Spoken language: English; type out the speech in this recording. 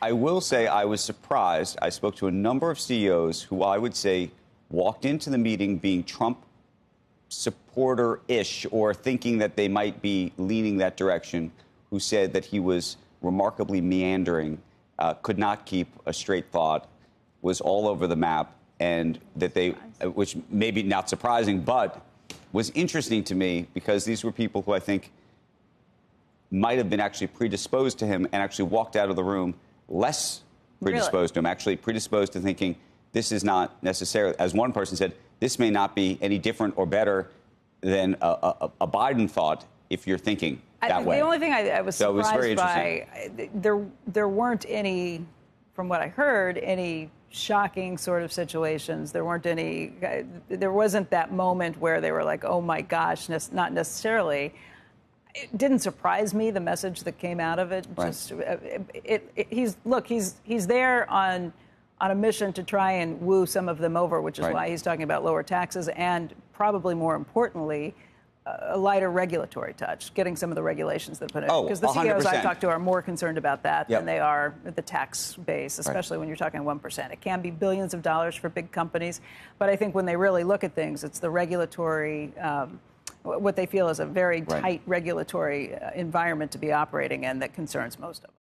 I will say I was surprised. I spoke to a number of CEOs who I would say walked into the meeting being Trump supporter-ish or thinking that they might be leaning that direction, who said that he was remarkably meandering, could not keep a straight thought, was all over the map, and that they, which maybe not surprising, but was interesting to me because these were people who I think might have been actually predisposed to him and actually walked out of the room less predisposed to him, actually predisposed to thinking this is not necessarily, as one person said, this may not be any different or better than a Biden thought if you're thinking that way. The only thing I was surprised by, there weren't any, from what I heard, any shocking sort of situations. There weren't any, there wasn't that moment where they were like, oh my gosh, not necessarily. It didn't surprise me, the message that came out of it. Right. Just, he's there on a mission to try and woo some of them over, which is why he's talking about lower taxes and probably more importantly, a lighter regulatory touch, getting some of the regulations that put in. Because the CEOs 100%. I've talked to are more concerned about that than they are the tax base, especially when you're talking 1%. It can be billions of dollars for big companies, but I think when they really look at things, it's the regulatory, what they feel is a very tight regulatory environment to be operating in that concerns most of them.